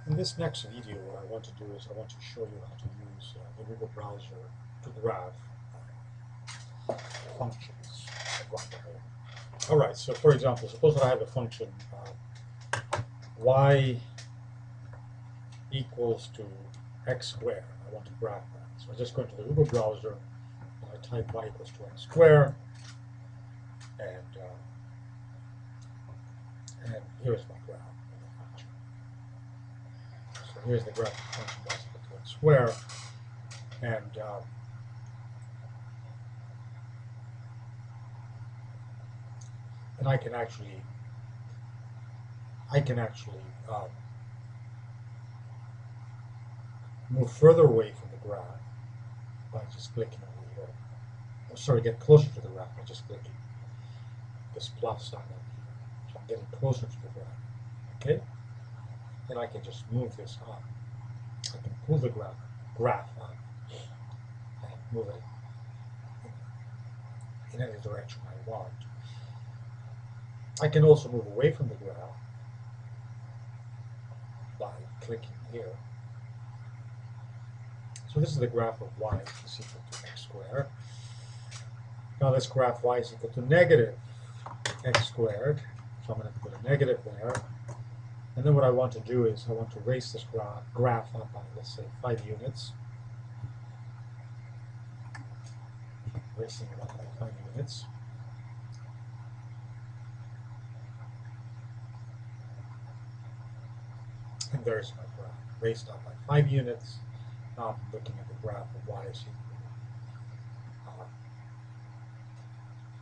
In this next video, what I want to do is I want to show you how to use the Google browser to graph functions around the world. All right, so for example, suppose that I have a function y equals to x squared. I want to graph that. So I just go into the Google browser and I type y equals to x squared, and here's my graph of the function. So here's the graph of the function y equals to x squared, and and I can actually move further away from the graph by just clicking over here. Oh, sorry, get closer to the graph by just clicking this plus sign up here. So I'm getting closer to the graph. Okay? Then I can just move this up. I can pull the graph up and move it in any direction I want. I can also move away from the graph by clicking here. So this is the graph of y is equal to x squared. Now let's graph y is equal to negative x squared. So I'm going to put a negative there. And then what I want to do is I want to raise this graph up by, let's say, 5 units. Raising it up by 5 units. And there's my graph, raised up by 5 units. Now I'm looking at the graph of y is equal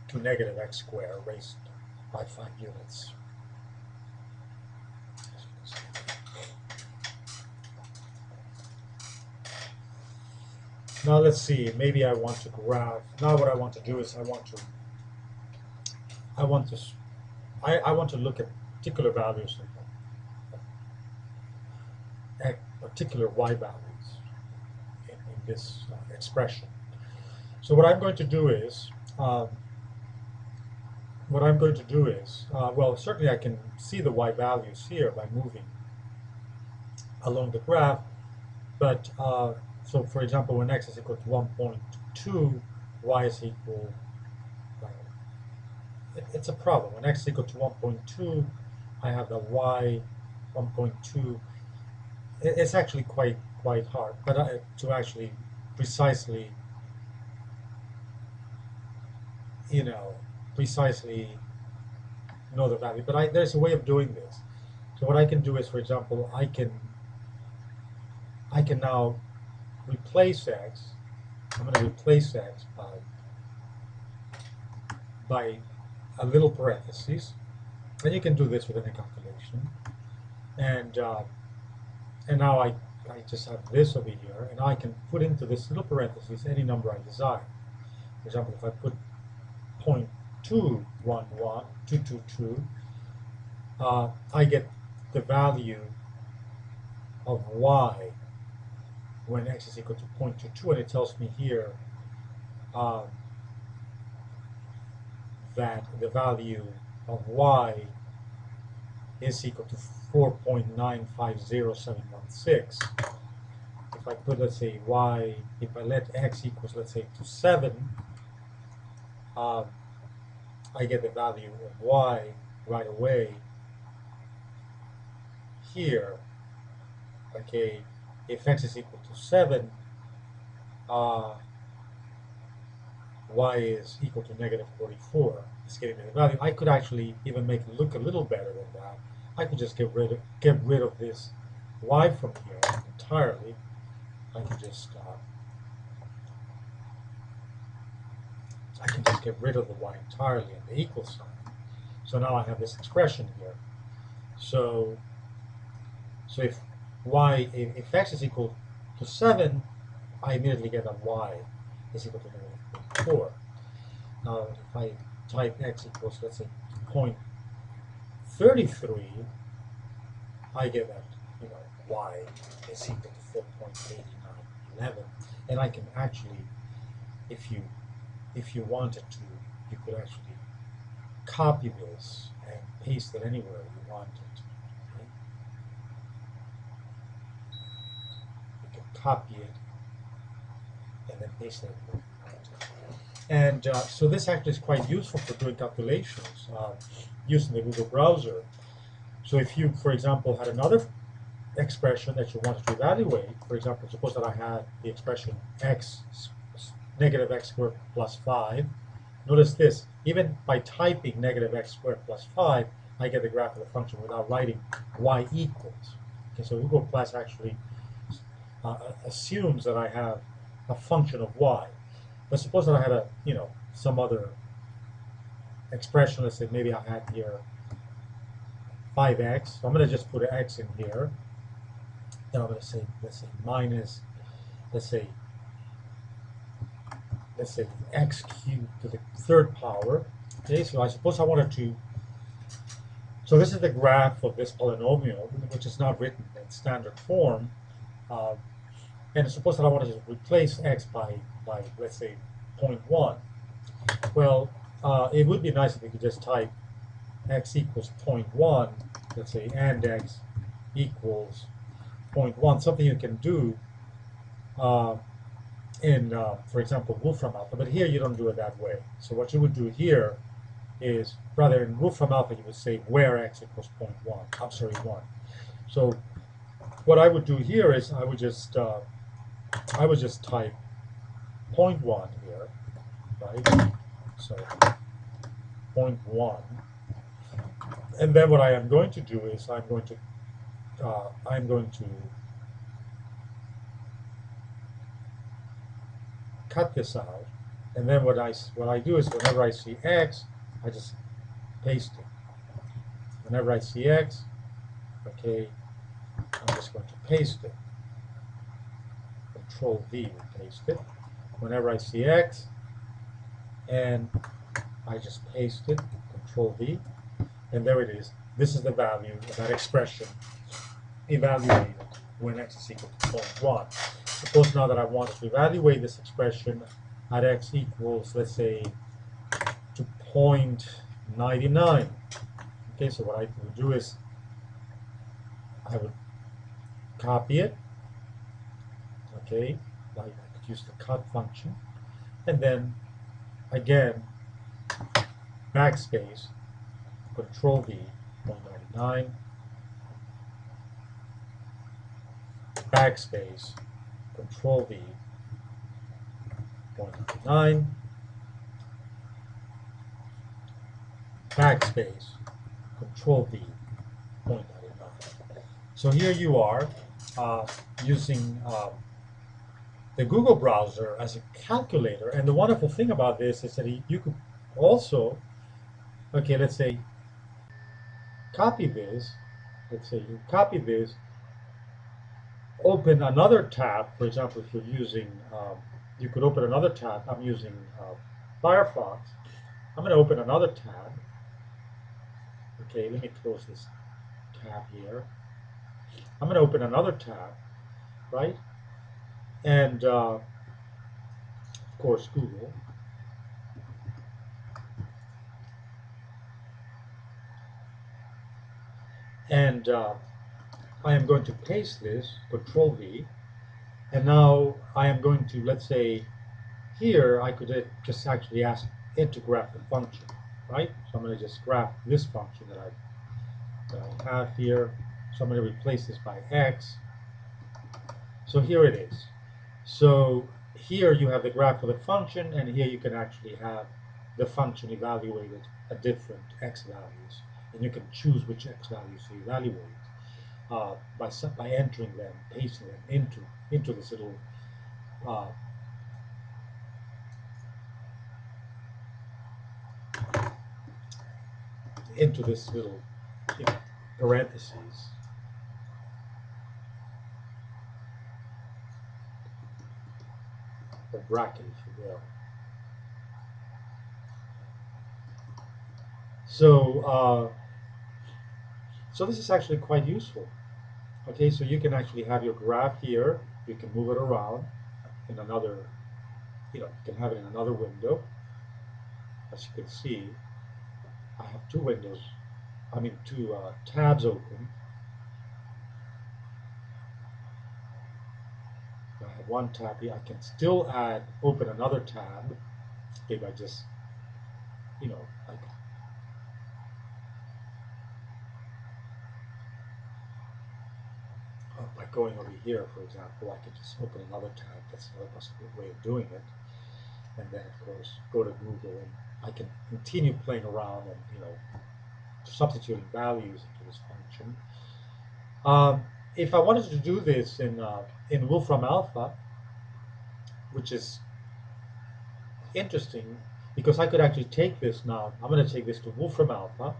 to negative x squared raised by 5 units. Now let's see, maybe I want to graph. Now what I want to do is I want to look at particular values of particular y values in this expression. So what I'm going to do is well, certainly I can see the y values here by moving along the graph, but so for example, when x is equal to 1.2, y is equal, well, it's a problem. When x is equal to 1.2, I have the y 1.2. It's actually quite hard, but to actually precisely, precisely know the value. But there's a way of doing this. So what I can do is, for example, I can now replace x. I'm going to replace x by a little parentheses, and you can do this with any calculation. And now I just have this over here, and I can put into this little parentheses any number I desire. For example, if I put 0.211, I get the value of y when x is equal to 0.22, and it tells me here that the value of y is equal to 4.950716. If I put, let's say, y, if I let x equals, let's say, to 7, I get the value of y right away here. Okay, if x is equal to 7, y is equal to negative 44. It's giving me the value. I could actually even make it look a little better than that. I could just get rid of this y from here entirely. I can just get rid of the y entirely and the equal sign. So now I have this expression here. So if x is equal to 7, I immediately get that y is equal to negative 4. Now if I type x equals, let's say, 0.33, I get that y is equal to 4.8911, and I can actually, if you wanted to, you could actually copy this and paste it anywhere you wanted. Okay? copy it and then paste it. And so this actually is quite useful for doing calculations using the Google browser. So if you, for example, had another expression that you wanted to evaluate, for example, suppose that I had the expression negative x squared plus 5. Notice this, even by typing negative x squared plus 5, I get the graph of the function without writing y equals. Okay, so Google Plus actually assumes that I have a function of y. But suppose that I had some other expression. Let's say maybe I had here 5x. So I'm going to just put an x in here. Then I'm going to say, let's say minus, let's say x cubed to the third power. Okay, so I suppose I wanted to. So this is the graph of this polynomial, which is not written in standard form. And suppose that I wanted to replace x by let's say 0.1. Well, it would be nice if we could just type x equals 0.1, let's say, and x equals 0.1, something you can do in, for example, wolframalpha. But here you don't do it that way. So what you would do here is, rather in wolframalpha, you would say where x equals 0.1. I'm sorry, 1. So what I would do here is I would just type 0.1 here, right? So 0.1, and then what I am going to do is I'm going to cut this out, and then what I do is whenever I see x, I just paste it. Whenever I see x, okay, I'm just going to paste it. Control V to paste it. Whenever I see x, and I just paste it. Control V, and there it is. This is the value of that expression evaluated when x is equal to 0.1. Suppose now that I want to evaluate this expression at x equals, let's say, to 0.99. Okay, so what I would do is I would copy it. Okay, I could use the cut function, and then again backspace, Control V, 0.99, backspace, Control V, 0.99, backspace, Control V, 0.99. So here you are using the Google browser as a calculator, and the wonderful thing about this is that you could also, okay, let's say copy this, open another tab. For example, if you're using, you could open another tab. I'm using Firefox. I'm going to open another tab. Okay, let me close this tab here. I'm going to open another tab, right? And of course, Google. And I am going to paste this, Control V, and now I am going to, let's say, here I could just actually ask it to graph the function, right? So I'm going to just graph this function that I have here. So I'm going to replace this by x. So here it is. So here you have the graph of the function, and here you can actually have the function evaluated at different x values, and you can choose which x values to evaluate by entering them, pasting them into this little uh, you know, parentheses. Or bracket, if you will. So this is actually quite useful. Okay, so you can actually have your graph here. You can move it around in another, you can have it in another window. As you can see, I have two windows. I mean, two tabs open. have one tab here. I can still open another tab if I just, like by going over here, for example, I can just open another tab. That's another possible way of doing it. And then, of course, go to Google, and I can continue playing around and, substituting values into this function. If I wanted to do this in Wolfram Alpha, which is interesting because I could actually take this now. I'm going to take this to Wolfram Alpha.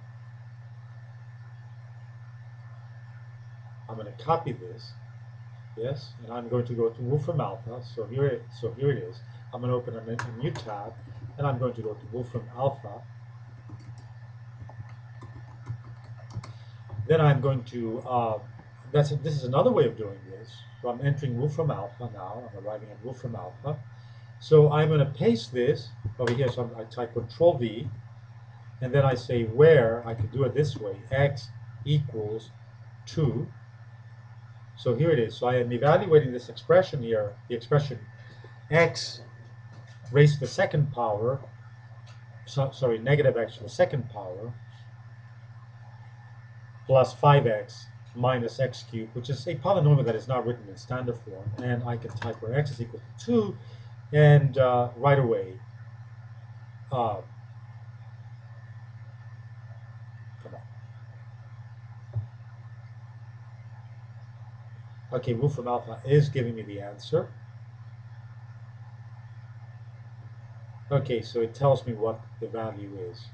I'm going to copy this, yes, and I'm going to go to Wolfram Alpha. So here it is. I'm going to open a new tab, and I'm going to go to Wolfram Alpha. Then I'm going to this is another way of doing this. So I'm entering Wolfram Alpha now. I'm arriving at Wolfram Alpha. So I'm going to paste this over here. So I type Control V, and then I say where. I could do it this way: x equals 2. So here it is. So I am evaluating this expression here, the expression x raised to the second power, sorry, negative x to the second power, plus 5x minus x cubed, which is a polynomial that is not written in standard form. And I can type where x is equal to 2, and right away, uh, come on. Okay, Wolfram Alpha is giving me the answer. Okay, so it tells me what the value is.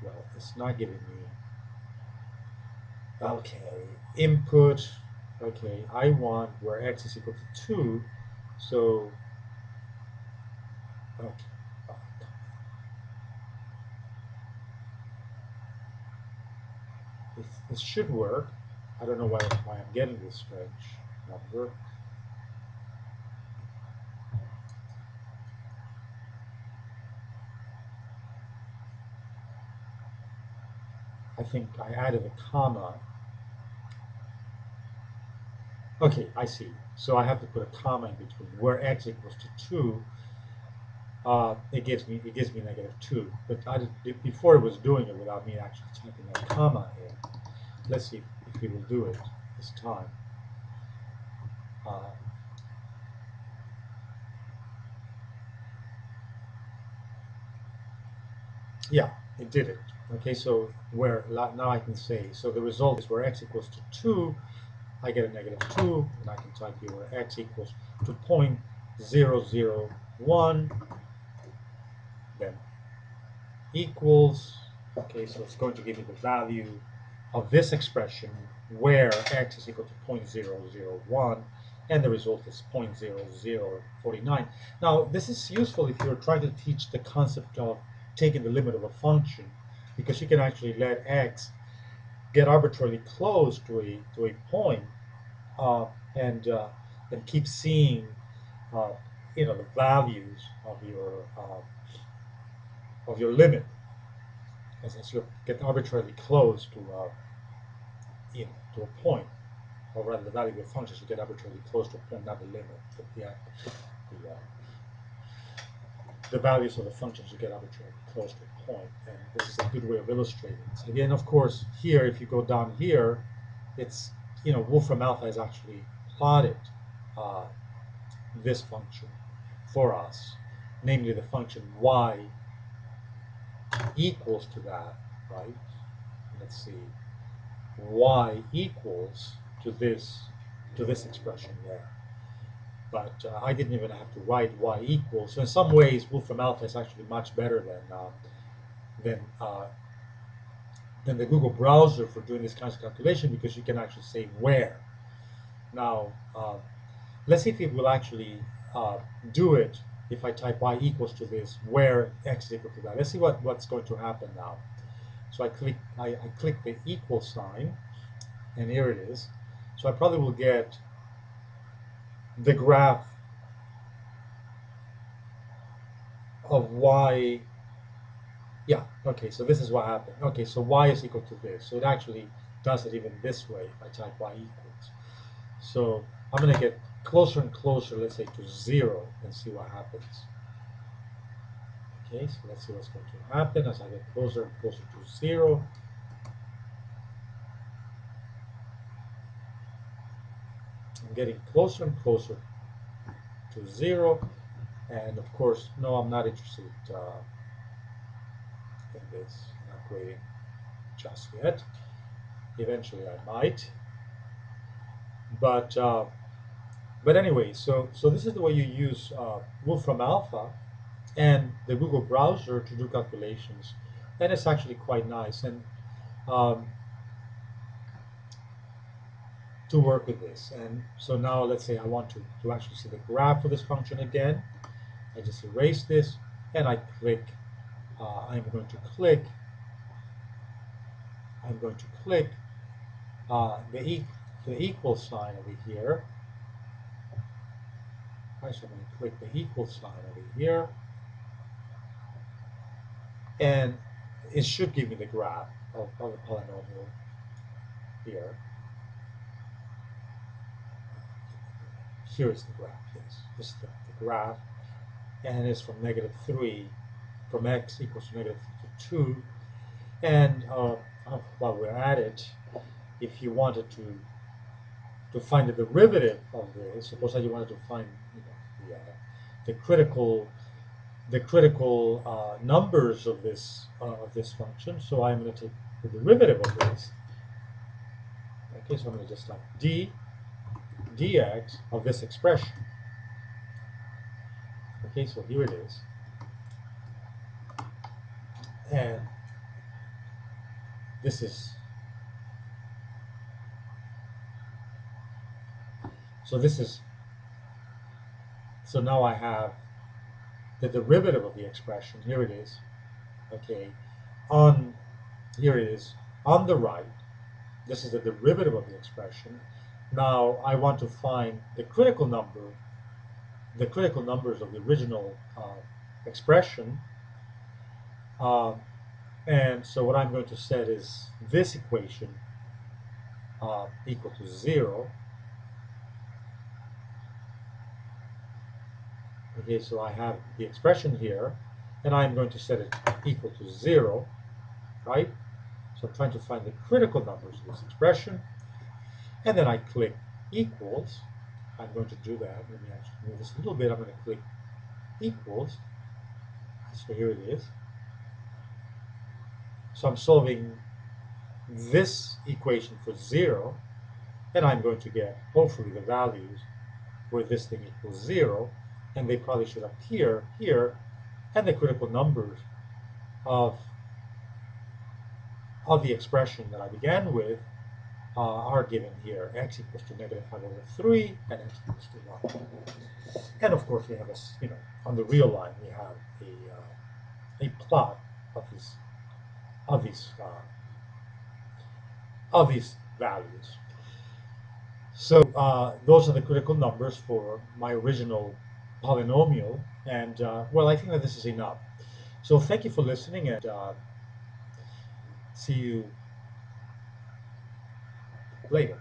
Well, it's not giving me. Okay, input. Okay, I want where x is equal to 2. So, okay. Oh, this should work. I don't know why I'm getting this strange number. I think I added a comma. Okay, I see. So I have to put a comma in between. Where x equals to 2, it gives me -2. But before it was doing it without me actually typing a comma in. Let's see if it will do it this time. Uh, yeah, it did it. Okay, so now I can say, so the result is where x equals to 2, I get a -2, and I can type here where x equals to 0.001, then equals, okay, so it's going to give me the value of this expression where x is equal to 0.001, and the result is 0.0049. Now, this is useful if you're trying to teach the concept of taking the limit of a function, because you can actually let x get arbitrarily close to a point, uh, and and keep seeing uh, the values of your limit as you get arbitrarily close to a point, or rather the value of your function should get arbitrarily close to a point, not the limit. But the, uh, the values of the functions should get arbitrarily close to a point, and this is a good way of illustrating this. Again, of course, here, if you go down here, it's, Wolfram Alpha has actually plotted uh, this function for us, namely the function y equals to that, right? Let's see, y equals to this expression there. But I didn't even have to write y equals. So in some ways, Wolfram Alpha is actually much better than uh, than the Google browser for doing this kind of calculation, because you can actually say where. Now, let's see if it will actually do it if I type y equals to this, where x is equal to that. Let's see what's going to happen now. So I click the equal sign, and here it is. So I probably will get the graph of y. Yeah, okay, so this is what happened. Okay, so y is equal to this. So it actually does it even this way if I type y equals. So I'm going to get closer and closer, let's say to 0, and see what happens. Okay, so let's see what's going to happen as I get closer and closer to 0. I'm getting closer and closer to 0. And of course, no, I'm not interested in this. I'm not waiting just yet. Eventually I might. But anyway, so this is the way you use Wolfram Alpha and the Google browser to do calculations, and it's actually quite nice. And um, to work with this. And so now let's say I want to actually see the graph of this function again. I just erase this and I click. I'm going to click. I'm going to click the equal sign over here. Right, so I'm going to click the equal sign over here, and it should give me the graph of the polynomial here. Here is the graph. Yes, this is the graph, and it's from -3, from x equals to -3 to 2. And while we're at it, if you wanted to find the derivative of this, suppose that you wanted to find the critical numbers of this function. So I'm going to take the derivative of this. Okay, so I'm going to just type dx of this expression. Okay, so here it is, and this is so this is so now I have the derivative of the expression. Here it is. Okay, on here it is on the right. This is the derivative of the expression. Now I want to find the critical numbers of the original expression. Uh, and so what I'm going to set is this equation equal to 0. Okay, so I have the expression here, and I'm going to set it equal to 0, right? So I'm trying to find the critical numbers of this expression, and then I click equals. I'm going to do that. Let me actually move this a little bit. I'm going to click equals. So here it is. So I'm solving this equation for 0, and I'm going to get, hopefully, the values where this thing equals 0, and they probably should appear here, and the critical numbers of, of the expression that I began with are given here. X equals to -5/3, and x equals to 1. And of course, we have on the real line, we have a plot of these of these uh, of these values. So those are the critical numbers for my original polynomial, and well, I think that this is enough. So thank you for listening, and see you later.